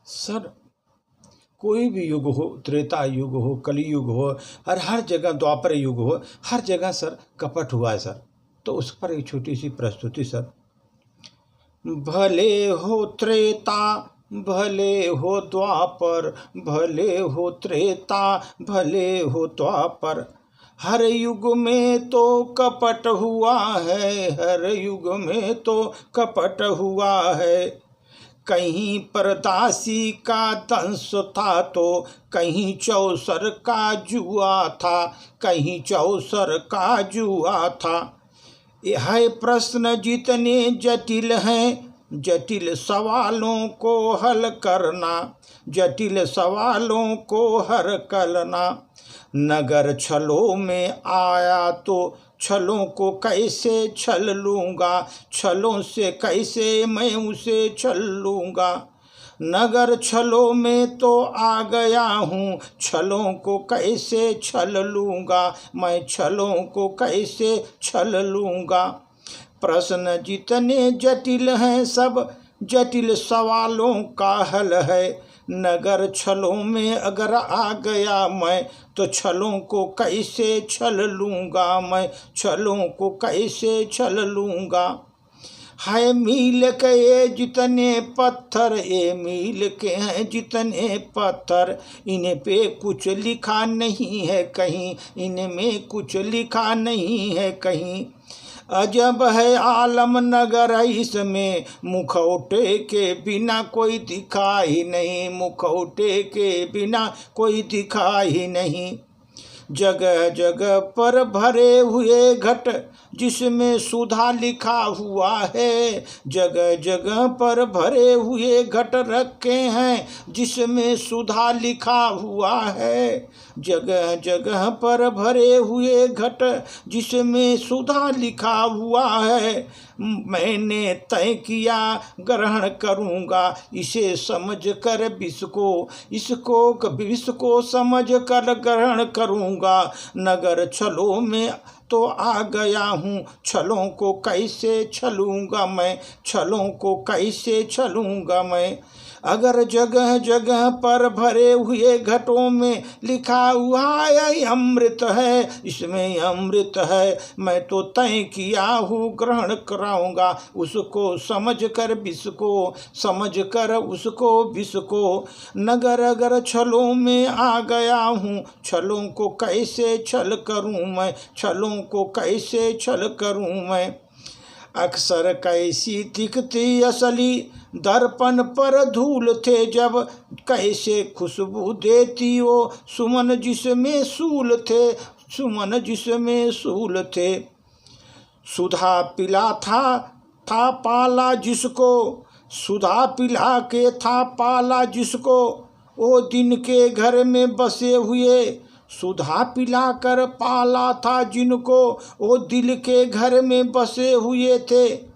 Sir कोई भी युग हो, त्रेता युग हो, कलयुग हो, हर जगह द्वापर युग हो, हर जगह सर कपट हुआ है सर। तो उस पर एक छोटी सी प्रस्तुति सर। भले हो त्रेता, भले हो द्वापर, भले हो त्रेता, भले हो द्वापर, हर युग में तो कपट हुआ है, हर युग में तो कपट हुआ है। कहीं परदासी का दंश था तो कहीं चौसर का जुआ था, कहीं चौसर का जुआ था। यह प्रश्न जितने जटिल हैं, जटिल सवालों को हल करना, जटिल सवालों को हल करना। नगर छलों में आया तो छलों को कैसे छल लूँगा, छलों से कैसे मैं उसे छल लूँगा। नगर छलों में तो आ गया हूँ, छलों को कैसे छल लूँगा, मैं छलों को कैसे छल लूँगा। प्रश्न जितने जटिल हैं, सब जटिल सवालों का हल है। नगर छलों में अगर आ गया मैं, तो छलों को कैसे छल लूँगा, मैं छलों को कैसे छल लूँगा। है मील के ये जितने पत्थर, ये मील के हैं जितने पत्थर, इन पे कुछ लिखा नहीं है कहीं, इनमें कुछ लिखा नहीं है कहीं। अजब है आलम नगर इसमें, मुखौटे के बिना कोई दिखा ही नहीं, मुखौटे के बिना कोई दिखा ही नहीं। जगह जगह पर भरे हुए घट, जिसमें सुधा लिखा हुआ है, जगह जगह पर भरे हुए घट रखे हैं, जिसमें सुधा लिखा हुआ है। जगह जगह पर भरे हुए घट, जिसमें सुधा लिखा हुआ है। मैंने तय किया ग्रहण करूँगा इसे समझ कर विष को, इसको विष को समझ कर ग्रहण करूँगा। नगर छलों में तो आ गया हूँ, छलों को कैसे छलूँगा मैं, छलों को कैसे छलूँगा मैं। अगर जगह जगह पर भरे हुए घटों में लिखा हुआ यह अमृत है, इसमें अमृत है, मैं तो तय किया हूँ ग्रहण कराऊंगा उसको समझ कर विष को, समझ कर उसको विष को। नगर अगर छलों में आ गया हूँ, छलों को कैसे छल करूँ मैं, छलों को कैसे छल करूँ मैं। अक्सर कैसी दिखती असली, दर्पण पर धूल थे जब, कैसे खुशबू देती वो सुमन जिसमें सूल थे, सुमन जिसमें सूल थे। सुधा पिला था पाला जिसको, सुधा पिला के था पाला जिसको, वो दिन के घर में बसे हुए, सुधा पिलाकर पाला था जिनको, वो दिल के घर में बसे हुए थे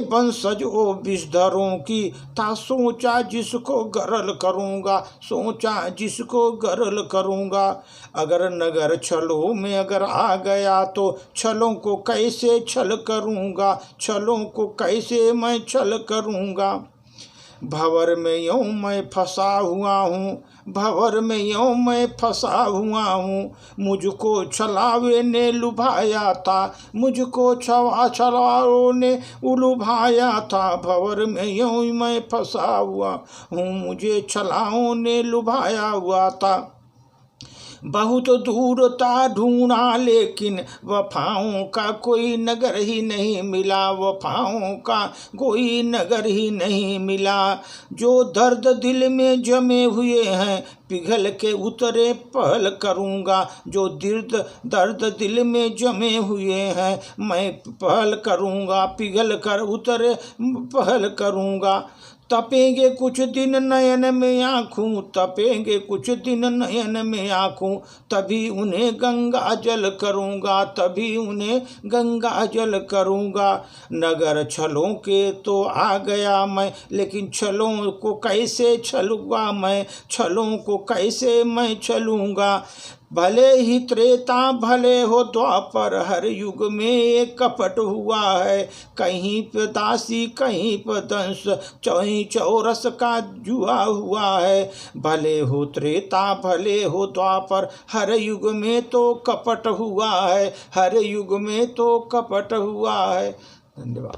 वंशज ओ विषधरों की। था सोचा जिसको गरल करूँगा, सोचा जिसको गरल करूँगा। अगर नगर छलों में अगर आ गया तो छलों को कैसे छल करूँगा, छलों को कैसे मैं छल करूँगा। भंवर में यूं मैं फंसा हुआ हूँ, भंवर में यूं मैं फंसा हुआ हूँ। मुझको छलावे ने लुभाया था, मुझको छलाओ ने उलुभाया था। भंवर में यूं मैं फंसा हुआ हूँ, मुझे छलाओं ने लुभाया हुआ था। बहुत दूर था ढूंढा लेकिन वफाओं का कोई नगर ही नहीं मिला, वफाओं का कोई नगर ही नहीं मिला। जो दर्द दिल में जमे हुए हैं पिघल के उतरे पहल करूँगा, जो दर्द दिल में जमे हुए हैं मैं पहल करूँगा, पिघल कर उतरे पहल करूँगा। तपेंगे कुछ दिन नयन में आँखों, तपेंगे कुछ दिन नयन में आँखों, तभी उन्हें गंगा जल करूँगा, तभी उन्हें गंगा जल करूँगा। नगर छलों के तो आ गया मैं, लेकिन छलों को कैसे छलूँगा मैं, छलों को कैसे मैं छलूँगा। भले ही त्रेता भले हो द्वापर, हर युग में एक कपट हुआ है। कहीं पे दासी कहीं पे दंश, चौहीं चौरस का जुआ हुआ है। भले हो त्रेता भले हो द्वापर, हर युग में तो कपट हुआ है, हर युग में तो कपट हुआ है। धन्यवाद।